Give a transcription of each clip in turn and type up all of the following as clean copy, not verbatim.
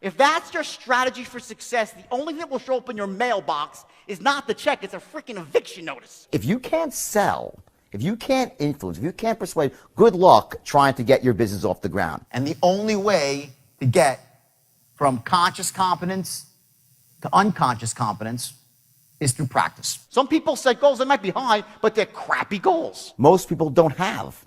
If that's your strategy for success, the only thing that will show up in your mailbox is not the check, it's a freaking eviction notice. If you can't sell, if you can't influence, if you can't persuade, good luck trying to get your business off the ground. And the only way to get from conscious competence to unconscious competence is through practice. Some people set goals that might be high, but they're crappy goals. Most people don't have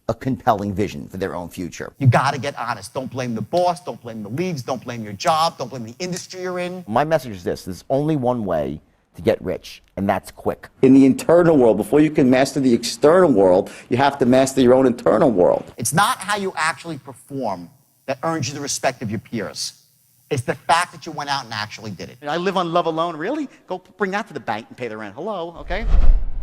a compelling vision for their own future. You got to get honest. Don't blame the boss. Don't blame the leads. Don't blame your job. Don't blame the industry you're in. My message is this: there's only one way to get rich, and that's quick. In the internal world, before you can master the external world, you have to master your own internal world. It's not how you actually perform that earns you the respect of your peers. It's the fact that you went out and actually did it. I live on love alone, really? Go bring that to the bank and pay the rent. Hello, okay?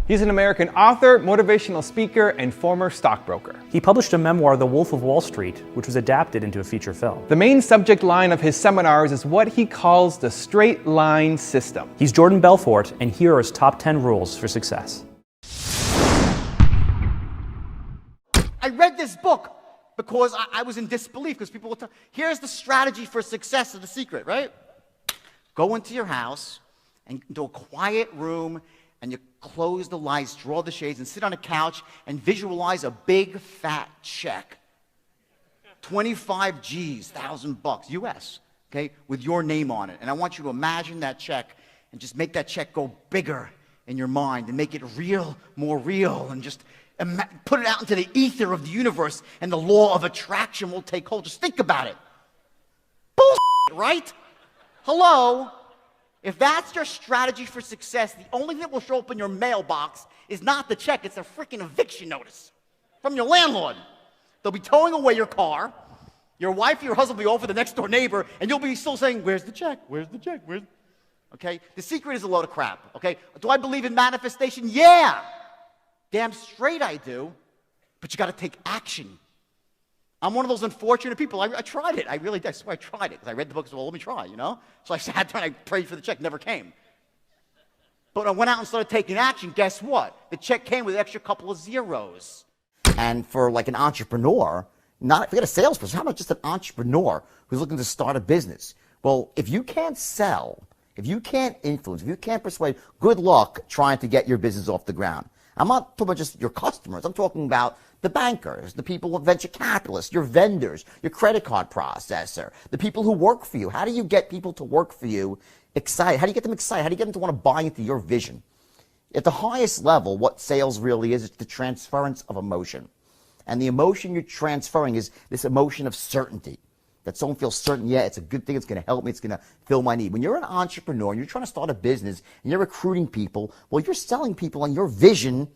He's an American author, motivational speaker, and former stockbroker. He published a memoir, The Wolf of Wall Street, which was adapted into a feature film. The main subject line of his seminars is what he calls the straight line system. He's Jordan Belfort, and here are his top 10 rules for success. I read this book because I was in disbelief, because people would tell, here's the strategy for success of the secret, right? Go into your house and into a quiet room, and you close the lights, draw the shades, and sit on a couch and visualize a big fat check. 25 G's, $1,000 US, okay, with your name on it. And I want you to imagine that check and just make that check go bigger in your mind and make it real, more real, and just put it out into the ether of the universe, and the law of attraction will take hold. Just think about it. Bullshit, right? Hello? If that's your strategy for success, the only thing that will show up in your mailbox is not the check, it's a freaking eviction notice from your landlord. They'll be towing away your car. Your wife or your husband will be over the next door neighbor, and you'll be still saying, where's the check? Where's the check? Where's... Okay? The secret is a load of crap, okay? Do I believe in manifestation? Yeah! Damn straight I do, but you got to take action. I'm one of those unfortunate people. I tried it. I really did. I swear I tried it, because I read the book and said, well, let me try, you know? So I sat there and I prayed for the check. Never came. But when I went out and started taking action, guess what? The check came with an extra couple of zeros. And for like an entrepreneur, forget a salesperson, how about just an entrepreneur who's looking to start a business? Well, if you can't sell, if you can't influence, if you can't persuade, good luck trying to get your business off the ground. I'm not talking about just your customers. I'm talking about the bankers, the people with venture capitalists, your vendors, your credit card processor, the people who work for you. How do you get people to work for you excited? How do you get them excited? How do you get them to want to buy into your vision? At the highest level, what sales really is, it's the transference of emotion. And the emotion you're transferring is this emotion of certainty. That someone feels certain, yeah, it's a good thing, it's going to help me, it's going to fill my need. When you're an entrepreneur and you're trying to start a business and you're recruiting people, well, you're selling people on your vision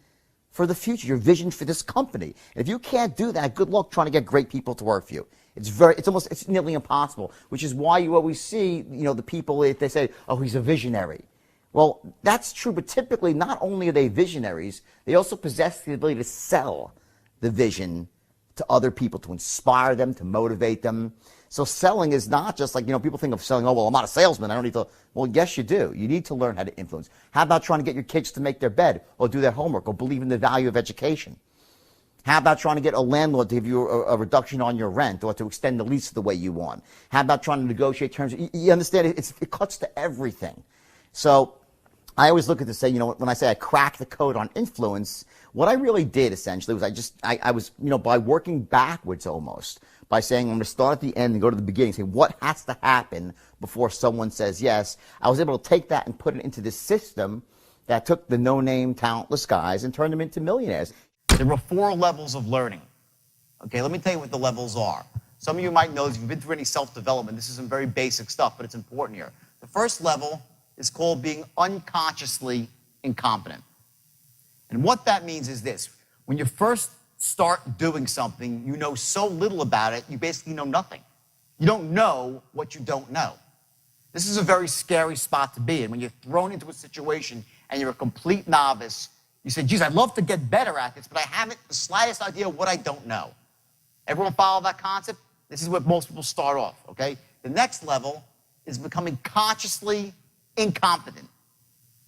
for the future, your vision for this company. And if you can't do that, good luck trying to get great people to work for you. It's nearly impossible, which is why you always see, the people, if they say, oh, he's a visionary. Well, that's true, but typically not only are they visionaries, they also possess the ability to sell the vision to other people, to inspire them, to motivate them. So selling is not just like, people think of selling, oh, well, I'm not a salesman, I don't need to. Well, yes, you do. You need to learn how to influence. How about trying to get your kids to make their bed or do their homework or believe in the value of education? How about trying to get a landlord to give you a reduction on your rent or to extend the lease the way you want? How about trying to negotiate terms? You understand, it cuts to everything. So I always look at this, say, when I say I cracked the code on influence, what I really did essentially was I was, by working backwards almost, by saying I'm going to start at the end and go to the beginning, say what has to happen before someone says yes, I was able to take that and put it into this system that took the no-name, talentless guys and turned them into millionaires. There were 4 levels of learning. Okay, let me tell you what the levels are. Some of you might know, if you've been through any self-development, this is some very basic stuff, but it's important here. The first level is called being unconsciously incompetent. And what that means is this: when you first start doing something, you know so little about it, you basically know nothing. You don't know what you don't know. This is a very scary spot to be in. When you're thrown into a situation and you're a complete novice, you say, geez, I'd love to get better at this, but I haven't the slightest idea what I don't know. Everyone follow that concept? This is where most people start off, okay? The next level is becoming consciously incompetent.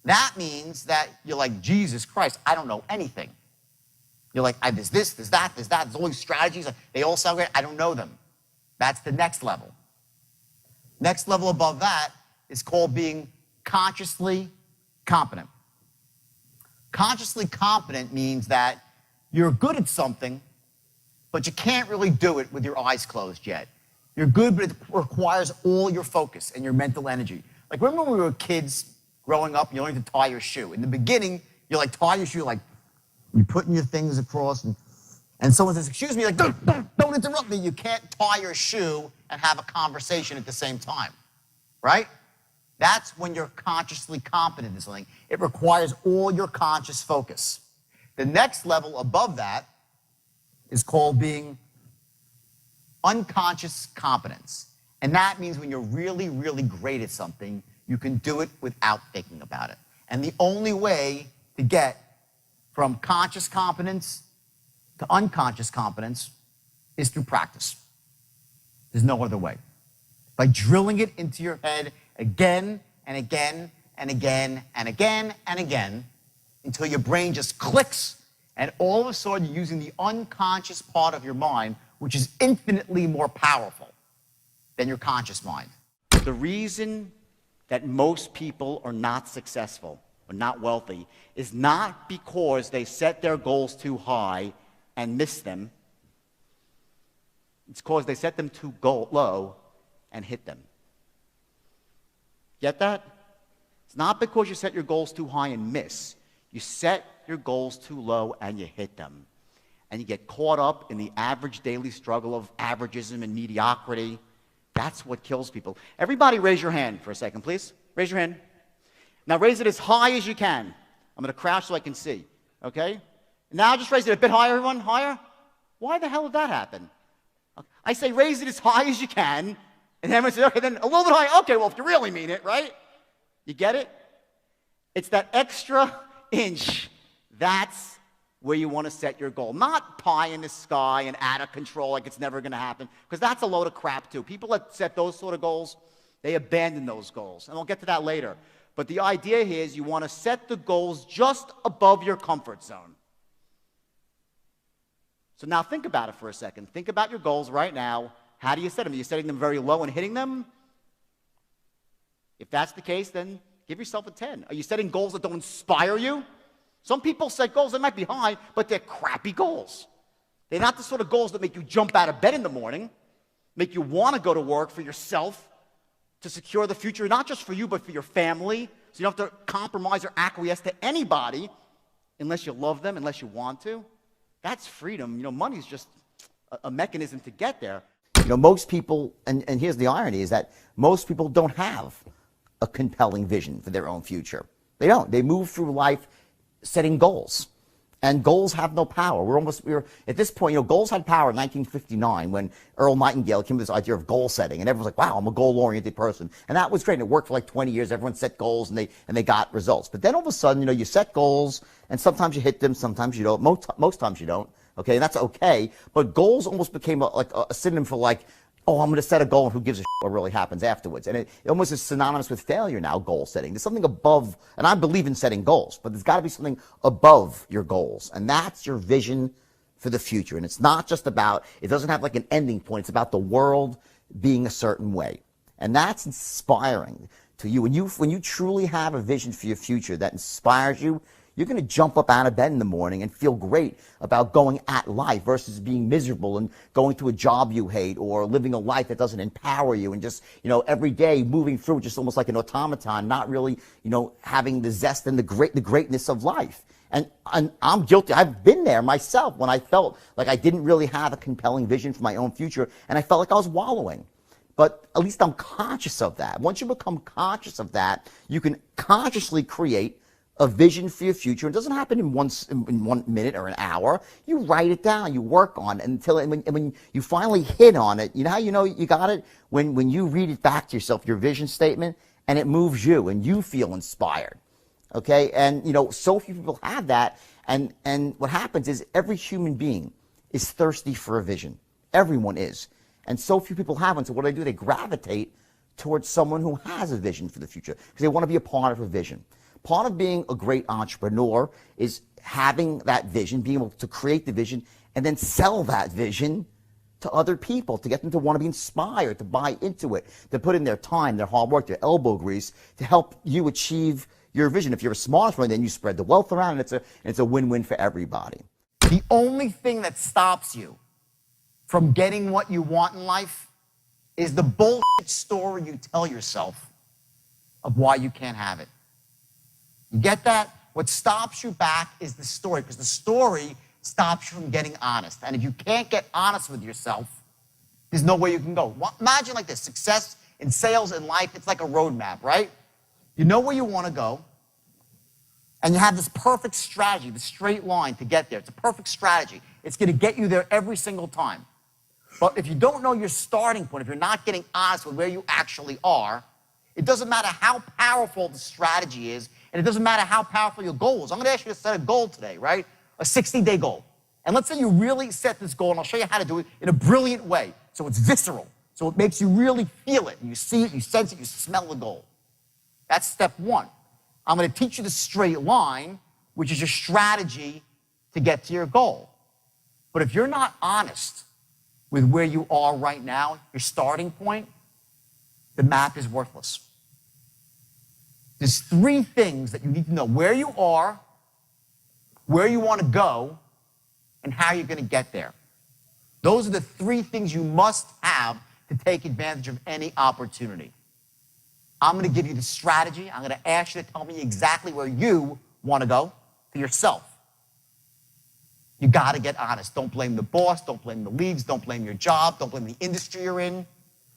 That means that you're like, Jesus Christ, I don't know anything. You're like, there's this, there's that, there's all these strategies. They all sound great. I don't know them. That's the next level. Next level above that is called being consciously competent. Consciously competent means that you're good at something, but you can't really do it with your eyes closed yet. You're good, but it requires all your focus and your mental energy. Like, remember when we were kids growing up, you learned to tie your shoe. In the beginning, you like tie your shoe, like you're putting your things across, and someone says, excuse me, like, don't interrupt me. You can't tie your shoe and have a conversation at the same time, right? That's when you're consciously competent in something. It requires all your conscious focus. The next level above that is called being unconscious competence. And that means when you're really, really great at something, you can do it without thinking about it. And the only way to get from conscious competence to unconscious competence is through practice. There's no other way. By drilling it into your head again and again and again and again and again until your brain just clicks, and all of a sudden you're using the unconscious part of your mind, which is infinitely more powerful than your conscious mind. The reason that most people are not successful or not wealthy is not because they set their goals too high and miss them. It's because they set them too low and hit them. Get that? It's not because you set your goals too high and miss. You set your goals too low and you hit them. And you get caught up in the average daily struggle of averagism and mediocrity. That's what kills people. Everybody raise your hand for a second, please. Raise your hand. Now raise it as high as you can. I'm going to crouch so I can see, okay? Now just raise it a bit higher, everyone. Higher. Why the hell did that happen? I say raise it as high as you can, and everyone says, okay, then a little bit higher. Okay, well, if you really mean it, right? You get it? It's that extra inch. That's where you want to set your goal. Not pie in the sky and out of control like it's never going to happen, because that's a load of crap too. People that set those sort of goals, they abandon those goals. And we'll get to that later. But the idea here is you want to set the goals just above your comfort zone. So now think about it for a second. Think about your goals right now. How do you set them? Are you setting them very low and hitting them? If that's the case, then give yourself a 10. Are you setting goals that don't inspire you? Some people set goals that might be high, but they're crappy goals. They're not the sort of goals that make you jump out of bed in the morning, make you want to go to work for yourself, to secure the future, not just for you, but for your family. So you don't have to compromise or acquiesce to anybody unless you love them, unless you want to. That's freedom. You know, money's just a mechanism to get there. You know, most people, and here's the irony, is that most people don't have a compelling vision for their own future. They don't. They move through life setting goals. And goals have no power. We're at this point, you know, goals had power in 1959 when Earl Nightingale came with this idea of goal setting, and everyone's like, wow, I'm a goal-oriented person. And that was great, and it worked for like 20 years. Everyone set goals, and they got results. But then all of a sudden, you know, you set goals, and sometimes you hit them, sometimes you don't. Most times you don't, okay? And that's okay. But goals almost became like a synonym for like, oh, I'm going to set a goal, and who gives a shit what really happens afterwards. And it almost is synonymous with failure now, goal setting. There's something above, and I believe in setting goals, but there's got to be something above your goals. And that's your vision for the future. And it's not just about, it doesn't have like an ending point. It's about the world being a certain way. And that's inspiring to you. When you truly have a vision for your future that inspires you, you're going to jump up out of bed in the morning and feel great about going at life versus being miserable and going to a job you hate or living a life that doesn't empower you and just, you know, every day moving through just almost like an automaton, not really, you know, having the zest and the greatness of life. And I'm guilty. I've been there myself when I felt like I didn't really have a compelling vision for my own future and I felt like I was wallowing. But at least I'm conscious of that. Once you become conscious of that, you can consciously create a vision for your future. It doesn't happen in 1 minute or an hour. You write it down, you work on it until, and when you finally hit on it, you know how you know you got it? When you read it back to yourself, your vision statement, and it moves you and you feel inspired. Okay? And, you know, so few people have that. And what happens is every human being is thirsty for a vision. Everyone is. And so few people have one. So what do? They gravitate towards someone who has a vision for the future because they want to be a part of a vision. Part of being a great entrepreneur is having that vision, being able to create the vision, and then sell that vision to other people, to get them to want to be inspired, to buy into it, to put in their time, their hard work, their elbow grease, to help you achieve your vision. If you're a smart one, then you spread the wealth around, and it's a win-win for everybody. The only thing that stops you from getting what you want in life is the bullshit story you tell yourself of why you can't have it. You get that? What stops you back is the story, because the story stops you from getting honest. And if you can't get honest with yourself, there's no way you can go. Imagine like this, success in sales and life, it's like a roadmap, right? You know where you want to go, and you have this perfect strategy, the straight line to get there. It's a perfect strategy. It's going to get you there every single time. But if you don't know your starting point, if you're not getting honest with where you actually are, it doesn't matter how powerful the strategy is, and it doesn't matter how powerful your goal is. I'm going to ask you to set a goal today, right? A 60-day goal. And let's say you really set this goal, and I'll show you how to do it in a brilliant way. So it's visceral. So it makes you really feel it. You see it, you sense it, you smell the goal. That's step one. I'm going to teach you the straight line, which is your strategy to get to your goal. But if you're not honest with where you are right now, your starting point, the map is worthless. There's three things that you need to know: where you are, where you want to go, and how you're going to get there. Those are the three things you must have to take advantage of any opportunity. I'm going to give you the strategy. I'm going to ask you to tell me exactly where you want to go for yourself. You got to get honest. Don't blame the boss. Don't blame the leads. Don't blame your job. Don't blame the industry you're in.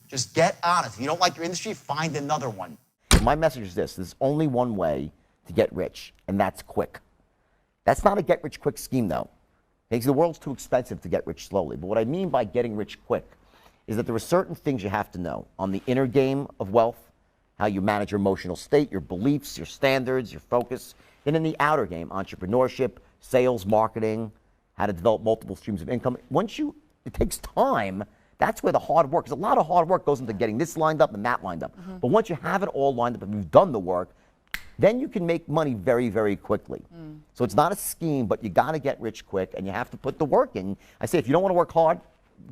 Just get honest. If you don't like your industry, find another one. My message is this: there's only one way to get rich, and that's quick. That's not a get-rich-quick scheme, though. Because the world's too expensive to get rich slowly. But what I mean by getting rich quick is that there are certain things you have to know on the inner game of wealth, how you manage your emotional state, your beliefs, your standards, your focus. Then in the outer game, entrepreneurship, sales, marketing, how to develop multiple streams of income. It takes time. That's where the hard work, because a lot of hard work goes into getting this lined up and that lined up. But once you have it all lined up and you've done the work, then you can make money very, very quickly. So it's not a scheme, but you got to get rich quick, and you have to put the work in. I say, if you don't want to work hard,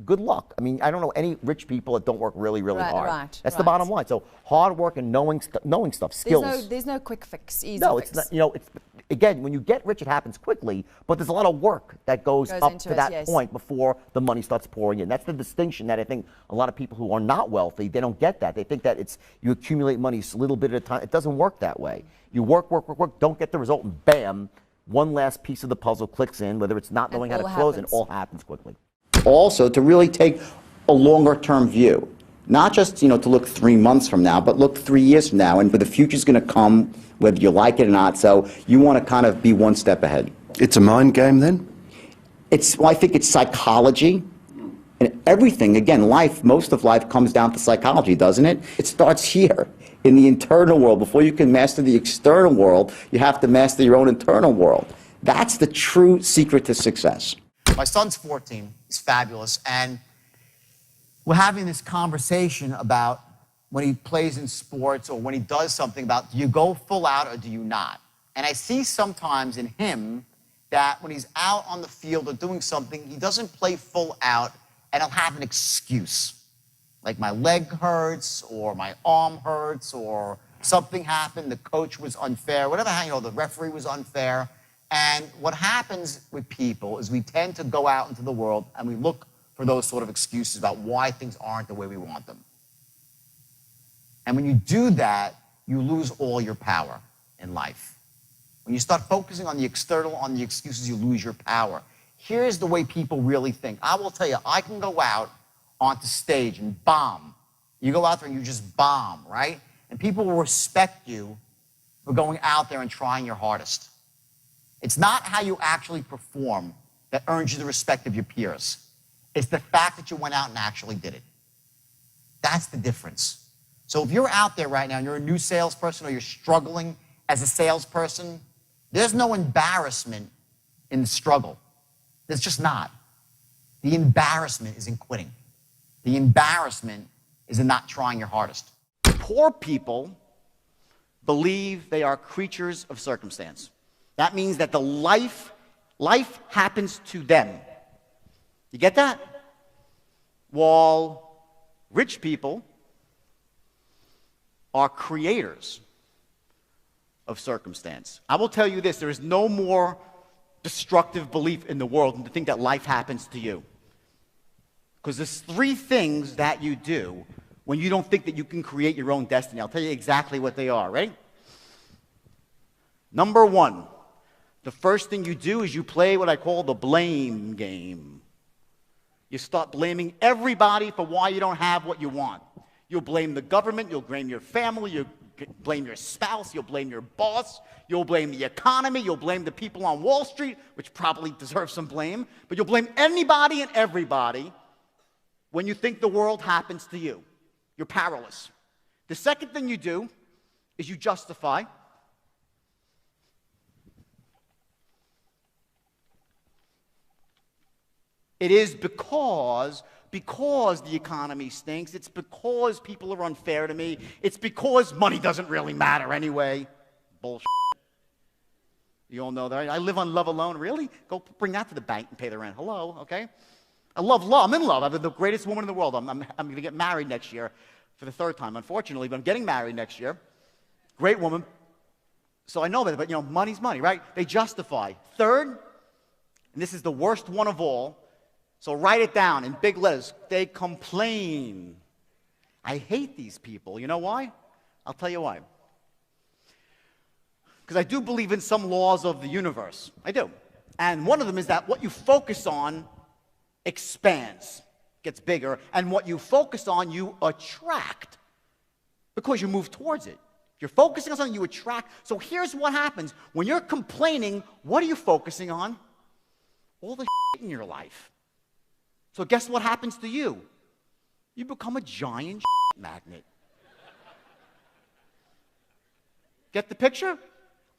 good luck. I mean, I don't know any rich people that don't work really, really hard. That's the bottom line. So hard work and knowing stuff, skills. There's no quick fix, easy fix. fix. It's not, again, when you get rich, it happens quickly, but there's a lot of work that goes up to that point before the money starts pouring in. That's the distinction that I think a lot of people who are not wealthy, they don't get that. They think that you accumulate money a little bit at a time. It doesn't work that way. You work, don't get the result, and bam, one last piece of the puzzle clicks in, whether it's not knowing how to close, and it all happens quickly. Also, to really take a longer-term view. Not just, to look 3 months from now, but look 3 years from now, and the future's going to come whether you like it or not, so you want to kind of be one step ahead. It's a mind game then? I think it's psychology, and everything, again, most of life comes down to psychology, doesn't it? It starts here, in the internal world. Before you can master the external world, you have to master your own internal world. That's the true secret to success. My son's 14, he's fabulous, and we're having this conversation about when he plays in sports or when he does something about, do you go full out or do you not? And I see sometimes in him that when he's out on the field or doing something, he doesn't play full out, and he'll have an excuse. Like my leg hurts, or my arm hurts, or something happened, the coach was unfair, whatever, the referee was unfair. And what happens with people is we tend to go out into the world and we look for those sort of excuses about why things aren't the way we want them. And when you do that, you lose all your power in life. When you start focusing on the external, on the excuses, you lose your power. Here's the way people really think. I will tell you, I can go out onto stage and bomb. You go out there and you just bomb, right? And people will respect you for going out there and trying your hardest. It's not how you actually perform that earns you the respect of your peers. It's the fact that you went out and actually did it. That's the difference. So if you're out there right now and you're a new salesperson or you're struggling as a salesperson, there's no embarrassment in the struggle. There's just not. The embarrassment is in quitting. The embarrassment is in not trying your hardest. Poor people believe they are creatures of circumstance. That means that the life happens to them. You get that? while rich people are creators of circumstance. I will tell you this, there is no more destructive belief in the world than to think that life happens to you. Because there's three things that you do when you don't think that you can create your own destiny. I'll tell you exactly what they are. Ready? Number one, the first thing you do is you play what I call the blame game. You start blaming everybody for why you don't have what you want. You'll blame the government, you'll blame your family, you'll blame your spouse, you'll blame your boss, you'll blame the economy, you'll blame the people on Wall Street, which probably deserve some blame, but you'll blame anybody and everybody when you think the world happens to you. You're powerless. The second thing you do is you justify. It is because the economy stinks. It's because people are unfair to me. It's because money doesn't really matter anyway. Bullshit. You all know that. I live on love alone. Really? Go bring that to the bank and pay the rent. Hello, okay? I love love. I'm in love. I'm the greatest woman in the world. I'm going to get married next year for the third time, unfortunately, but I'm getting married next year. Great woman. So I know that, but money's money, right? They justify. Third, and this is the worst one of all, so write it down in big letters. They complain. I hate these people. You know why? I'll tell you why. Because I do believe in some laws of the universe. I do. And one of them is that what you focus on expands, gets bigger, and what you focus on, you attract because you move towards it. If you're focusing on something, you attract. So here's what happens. When you're complaining, what are you focusing on? All the shit in your life. So guess what happens to you? You become a giant magnet. Get the picture?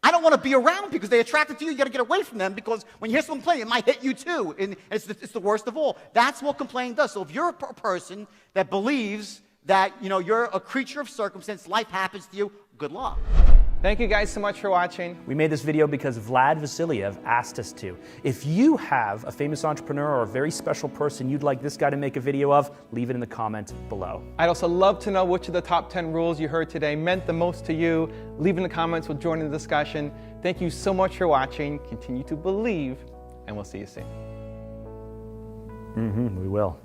I don't want to be around because they attracted to you. You got to get away from them because when you hear someone complaining, it might hit you too. And it's the worst of all. That's what complaining does. So if you're a person that believes that you're a creature of circumstance, life happens to you, good luck. Thank you guys so much for watching. We made this video because Vlad Vasiliev asked us to. If you have a famous entrepreneur or a very special person you'd like this guy to make a video of, leave it in the comment below. I'd also love to know which of the top 10 rules you heard today meant the most to you. Leave in the comments, we'll join in the discussion. Thank you so much for watching. Continue to believe, and we'll see you soon. We will.